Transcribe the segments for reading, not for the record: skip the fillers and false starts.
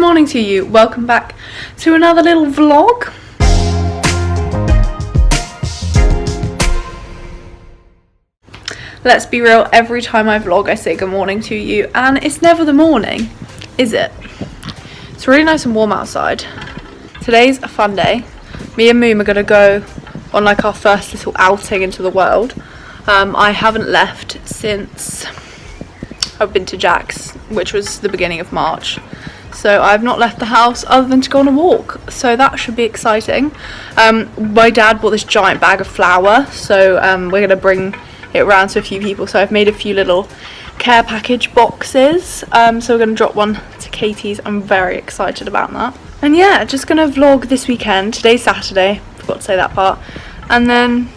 morning to you. Welcome back to another little vlog. Let's be real, every time I vlog I say good morning to you and it's never the morning, is it? It's really nice and warm outside. Today's a fun day. Me and Moom are going to go on like our first little outing into the world. I haven't left since I've been to Jack's, which was the beginning of March. So I've not left the house other than to go on a walk. So that should be exciting. My dad bought this giant bag of flour, so we're going to bring it around to a few people. So I've made a few little care package boxes. So we're going to drop one to Katie's. I'm very excited about that. And yeah, just going to vlog this weekend. Today's Saturday, forgot to say that part. And then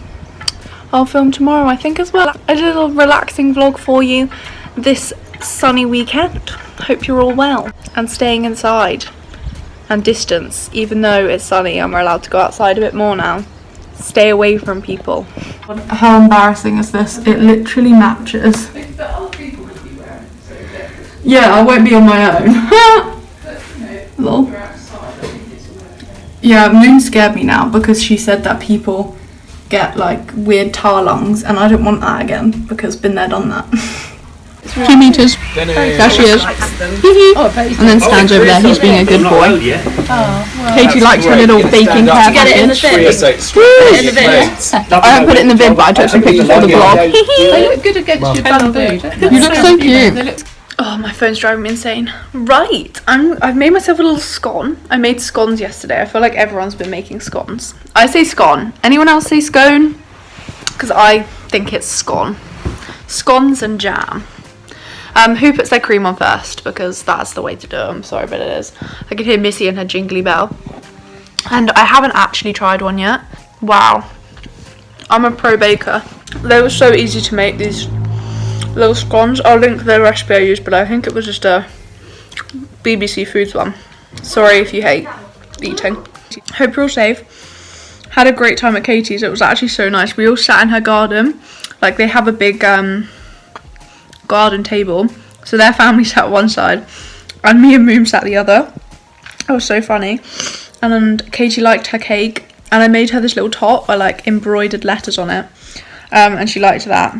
I'll film tomorrow, I think, as well. A little relaxing vlog for you this sunny weekend. Hope you're all well and staying inside and distance. Even though it's sunny and we're allowed to go outside a bit more now, stay away from people. How embarrassing is this? It literally matches. Yeah, I won't be on my own. Lol. Yeah, Moon scared me now because she said that people get like weird tar lungs and I don't want that again because been there, done that. 2 meters. There she is. And then stands over there. He's being a good boy. Katie likes her little baking care package. I haven't put it in the bin, but I took some pictures for the vlog. They look good against your bamboo. You look so cute. Oh, my phone's driving me insane. Right, I've made myself a little scone. I made scones yesterday. I feel like everyone's been making scones. I say scone. Anyone else say scone? Because I think it's scone. Scones and jam. Who puts their cream on first? Because that's the way to do it. I'm sorry, but it is. I can hear Missy and her jingly bell. And I haven't actually tried one yet. Wow. I'm a pro baker. They were so easy to make, these little scones. I'll link the recipe I used, but I think it was just a BBC Foods one. Sorry if you hate eating. Hope you're all safe. Had a great time at Katie's. It was actually so nice. We all sat in her garden. Like, they have a big garden table, so their family sat one side and me and Moom sat the other. It was so funny. And Katie liked her cake and I made her this little top. I like embroidered letters on it, and she liked that.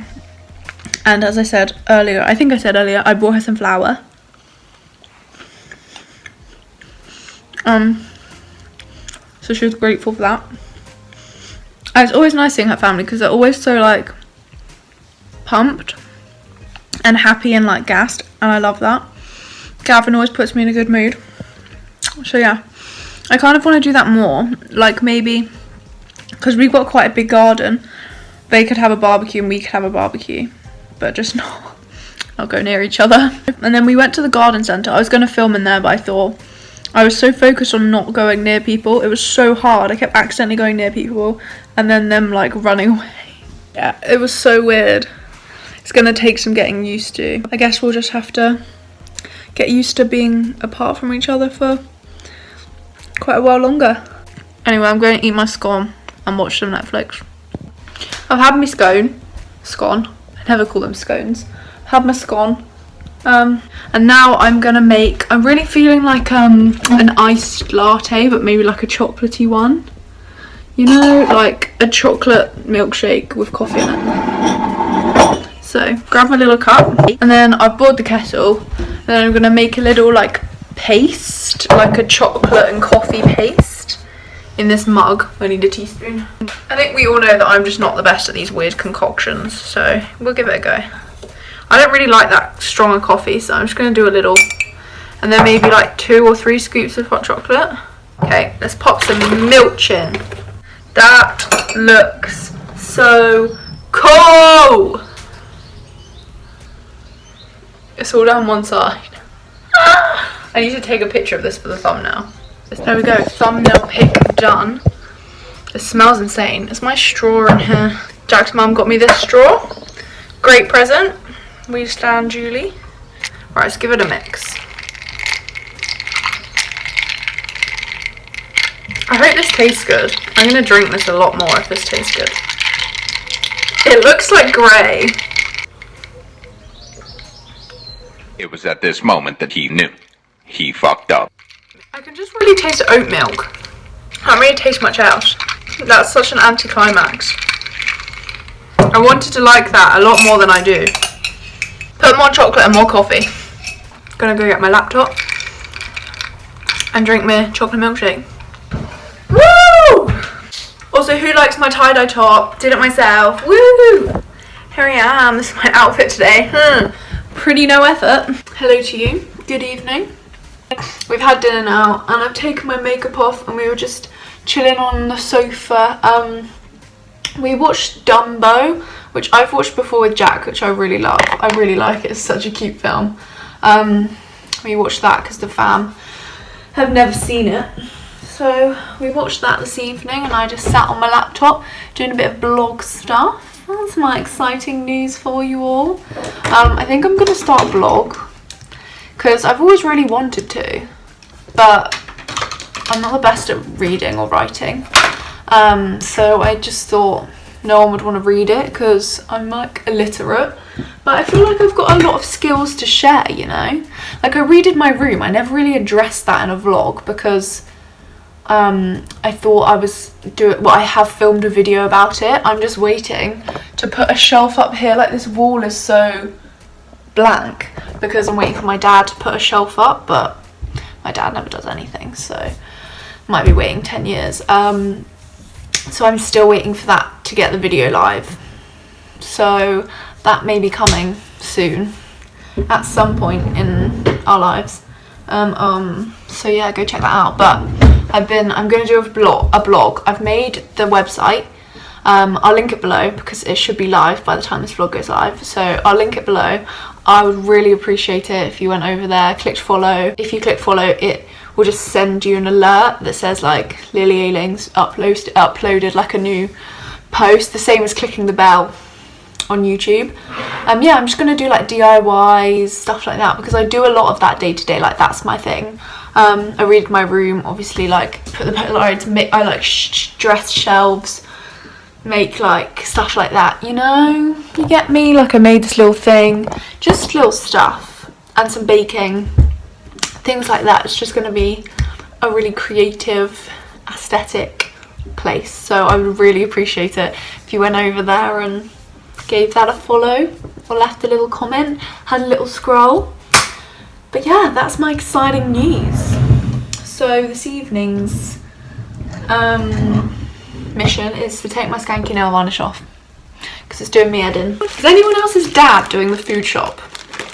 And as I said earlier, I bought her some flour. So she was grateful for that. And it's always nice seeing her family because they're always so like pumped and happy and like gassed, and I love that. Gavin always puts me in a good mood. So yeah, I kind of want to do that more, like maybe because we've got quite a big garden. They could have a barbecue and we could have a barbecue, but just not go near each other. And then we went to the garden centre. I was going to film in there, but I thought I was so focused on not going near people. It was so hard. I kept accidentally going near people and then them like running away. Yeah, it was so weird. It's going to take some getting used to. I guess we'll just have to get used to being apart from each other for quite a while longer. Anyway, I'm going to eat my scone and watch some Netflix. I've had my scone. I never call them scones. I've had my scone. And now I'm going to make, I'm really feeling like an iced latte, but maybe like a chocolatey one. You know, like a chocolate milkshake with coffee in it. So grab my little cup and then I've boiled the kettle and then I'm going to make a little like paste, like a chocolate and coffee paste in this mug. I need a teaspoon. I think we all know that I'm just not the best at these weird concoctions, so we'll give it a go. I don't really like that strong of coffee, so I'm just going to do a little and then maybe like 2 or 3 scoops of hot chocolate. Okay, let's pop some milk in. That looks so cool. It's all down one side. I need to take a picture of this for the thumbnail. There we go, thumbnail pic done. It smells insane. Is my straw in here? Jack's mum got me this straw. Great present. We stand Julie. Right, let's give it a mix. I hope this tastes good. I'm going to drink this a lot more if this tastes good. It looks like grey. It was at this moment that he knew. He fucked up. I can just really taste oat milk. I can't really taste much else. That's such an anticlimax. I wanted to like that a lot more than I do. Put more chocolate and more coffee. Gonna go get my laptop and drink my chocolate milkshake. Woo! Also, who likes my tie-dye top? Did it myself. Woo! Here I am. This is my outfit today. Pretty no effort. Hello to you. Good evening. We've had dinner now and I've taken my makeup off and we were just chilling on the sofa. We watched Dumbo, which I've watched before with Jack, which I really love. I really like it. It's such a cute film. We watched that because the fam have never seen it. So we watched that this evening and I just sat on my laptop doing a bit of blog stuff. That's my exciting news for you all. I think I'm going to start a blog because I've always really wanted to, but I'm not the best at reading or writing. So I just thought no one would want to read it because I'm like illiterate, but I feel like I've got a lot of skills to share, you know? Like I redid my room. I never really addressed that in a vlog because I thought I was I have filmed a video about it. I'm just waiting to put a shelf up here. Like this wall is so blank because I'm waiting for my dad to put a shelf up, but my dad never does anything, so might be waiting 10 years. So I'm still waiting for that to get the video live. So that may be coming soon at some point in our lives. So yeah, go check that out. But I'm going to do a blog. I've made the website. I'll link it below because it should be live by the time this vlog goes live. So I'll link it below. I would really appreciate it if you went over there, clicked follow. If you click follow, it will just send you an alert that says like Lily Ailing's uploaded like a new post, the same as clicking the bell on YouTube. Yeah, I'm just going to do like DIYs, stuff like that, because I do a lot of that day to day, like that's my thing. I read my room, obviously, like put the Polaroids, I like dress shelves, make like stuff like that, you know, you get me? Like I made this little thing, just little stuff, and some baking, things like that. It's just going to be a really creative, aesthetic place, so I would really appreciate it if you went over there and gave that a follow or left a little comment, had a little scroll. But yeah, that's my exciting news. So this evening's mission is to take my skanky nail varnish off because it's doing me head in. Is anyone else's dad doing the food shop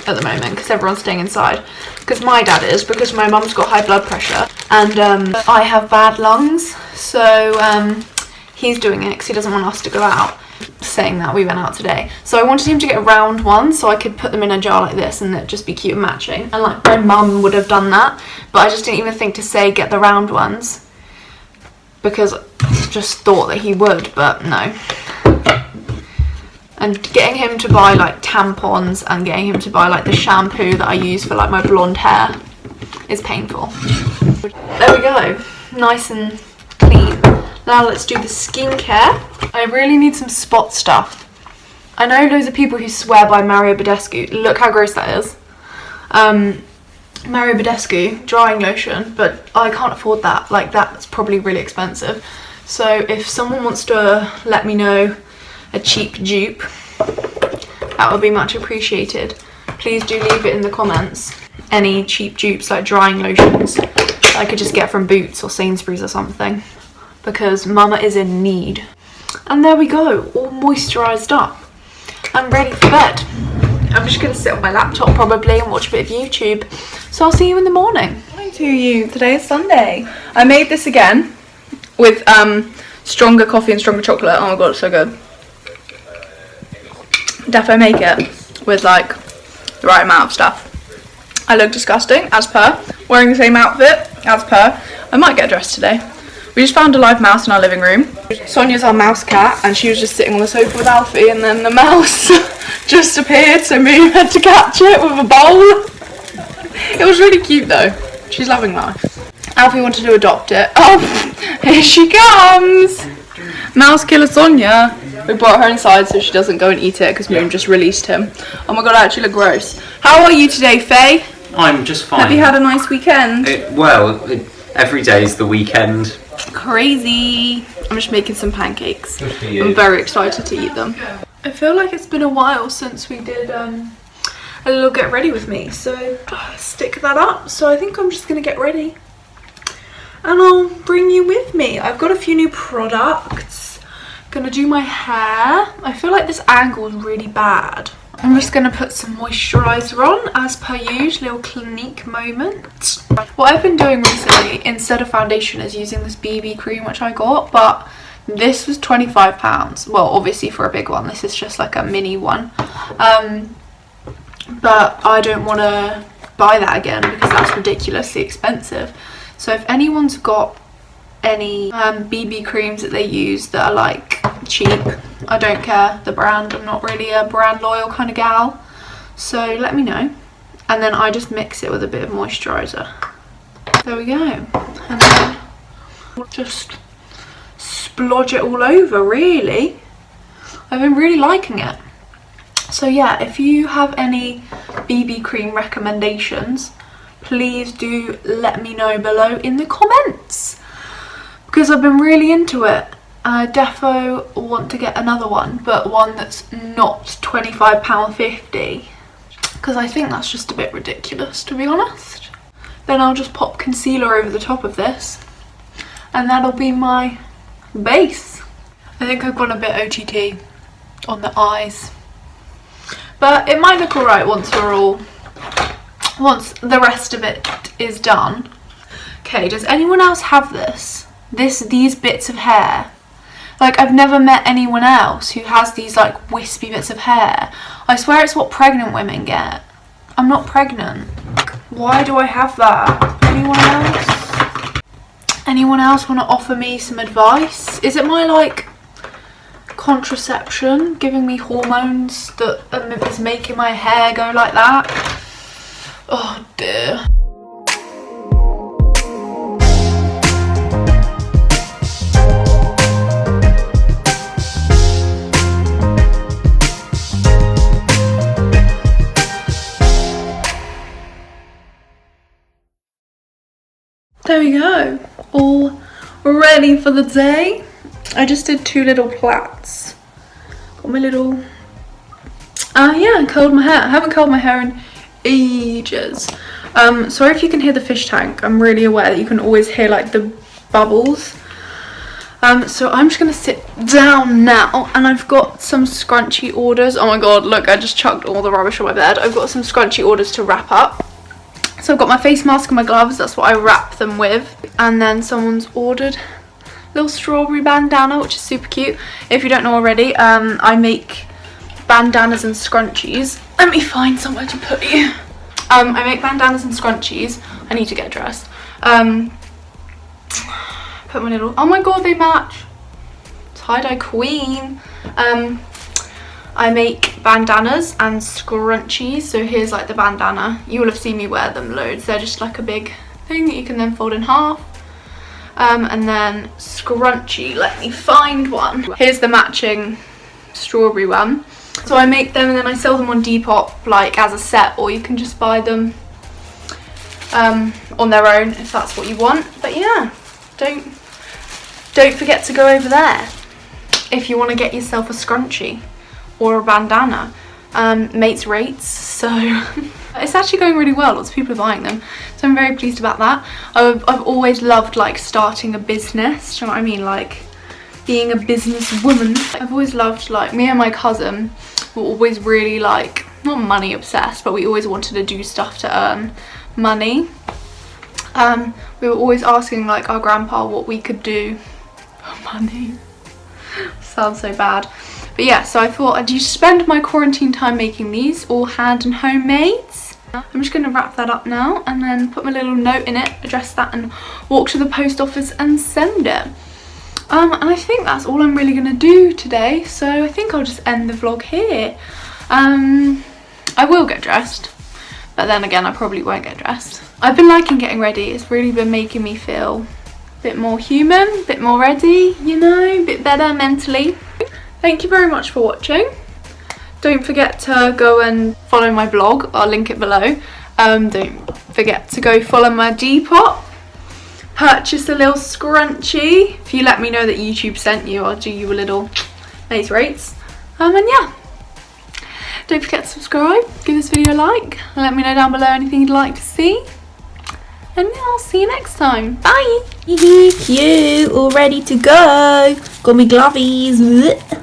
at the moment because everyone's staying inside? Because my dad is, because my mum's got high blood pressure and I have bad lungs, so he's doing it because he doesn't want us to go out. Saying that, we went out today, so I wanted him to get a round one so I could put them in a jar like this and it'd just be cute and matching, and like my mum would have done that, but I just didn't even think to say get the round ones because I just thought that he would, but no. And getting him to buy like tampons and getting him to buy like the shampoo that I use for like my blonde hair is painful. There we go, nice and clean. Now let's do the skincare. I really need some spot stuff. I know loads of people who swear by Mario Badescu. Look how gross that is. Mario Badescu drying lotion, but I can't afford that. Like that's probably really expensive. So if someone wants to let me know a cheap dupe, that would be much appreciated. Please do leave it in the comments. Any cheap dupes like drying lotions that I could just get from Boots or Sainsbury's or something, because Mama is in need. And there we go, all moisturised up. I'm ready for bed. I'm just going to sit on my laptop probably and watch a bit of YouTube. So I'll see you in the morning. Morning to you. Today is Sunday. I made this again with stronger coffee and stronger chocolate. Oh my god, it's so good. Defo make it with like the right amount of stuff. I look disgusting, as per. Wearing the same outfit, as per. I might get dressed today. We just found a live mouse in our living room. Sonia's our mouse cat and she was just sitting on the sofa with Alfie and then the mouse just appeared, so Moon had to catch it with a bowl. It was really cute though. She's loving life. Alfie wanted to adopt it. Oh, here she comes! Mouse killer Sonia. We brought her inside so she doesn't go and eat it because Moon just released him. Oh my god, I actually look gross. How are you today, Faye? I'm just fine. Have you had a nice weekend? Every day's the weekend. Crazy. I'm just making some pancakes. I'm very excited to eat them. I feel like it's been a while since we did a little get ready with me, so stick that up. So I think I'm just gonna get ready and I'll bring you with me. I've got a few new products. Gonna do my hair. I feel like this angle is really bad. I'm just gonna put some moisturizer on as per usual, little Clinique moment. What I've been doing recently instead of foundation is using this BB cream which I got, but this was £25. Well, obviously for a big one. This is just like a mini one. But I don't want to buy that again because that's ridiculously expensive. So if anyone's got any BB creams that they use that are like cheap, I don't care the brand. I'm not really a brand loyal kind of gal. So let me know. And then I just mix it with a bit of moisturizer. There we go. And then we'll just splodge it all over, really. I've been really liking it. So yeah, if you have any BB cream recommendations, please do let me know below in the comments, because I've been really into it. I defo want to get another one, but one that's not £25.50, because I think that's just a bit ridiculous, to be honest. Then I'll just pop concealer over the top of this and that'll be my base. I think I've gone a bit OTT on the eyes, but it might look alright once the rest of it is done. Okay, does anyone else have these bits of hair? Like, I've never met anyone else who has these like wispy bits of hair. I swear it's what pregnant women get. I'm not pregnant. Why do I have that? Anyone else? Anyone else want to offer me some advice? Is it my like contraception giving me hormones that is making my hair go like that? Oh dear. There we go, all ready for the day. I just did 2 little plaits. Got my little, yeah, curled my hair. I haven't curled my hair in ages. Sorry if you can hear the fish tank. I'm really aware that you can always hear like the bubbles. So I'm just gonna sit down now, and I've got some scrunchy orders. Oh my god, look, I just chucked all the rubbish on my bed. I've got some scrunchy orders to wrap up. So I've got my face mask and my gloves, that's what I wrap them with. And then someone's ordered a little strawberry bandana, which is super cute. If you don't know already, I make bandanas and scrunchies. Let me find somewhere to put you. I make bandanas and scrunchies. I need to get dressed. Put my little, oh my god, they match. Tie-dye queen. I make bandanas and scrunchies. So here's like the bandana. You will have seen me wear them loads. They're just like a big thing that you can then fold in half. And then scrunchie, let me find one. Here's the matching strawberry one. So I make them and then I sell them on Depop like as a set, or you can just buy them on their own if that's what you want. But yeah, don't forget to go over there if you want to get yourself a scrunchie or a bandana. Mates rates, so it's actually going really well. Lots of people are buying them, so I'm very pleased about that. I've always loved like starting a business, do you know what I mean, like being a businesswoman. I've always loved, like, me and my cousin were always really like, not money obsessed, but we always wanted to do stuff to earn money. We were always asking like our grandpa what we could do for money. Sounds so bad. But yeah, so I thought I'd spend my quarantine time making these, all hand and homemades. I'm just going to wrap that up now and then put my little note in it, address that, and walk to the post office and send it. And I think that's all I'm really going to do today, so I think I'll just end the vlog here. I will get dressed, but then again I probably won't get dressed. I've been liking getting ready. It's really been making me feel a bit more human, a bit more ready, you know, a bit better mentally. Thank you very much for watching. Don't forget to go and follow my blog, I'll link it below. Don't forget to go follow my Depop. Purchase a little scrunchie. If you let me know that YouTube sent you, I'll do you a little nice rates. And yeah, don't forget to subscribe, give this video a like, and let me know down below anything you'd like to see. And yeah, I'll see you next time. Bye. Cute, all ready to go. Got me glovies.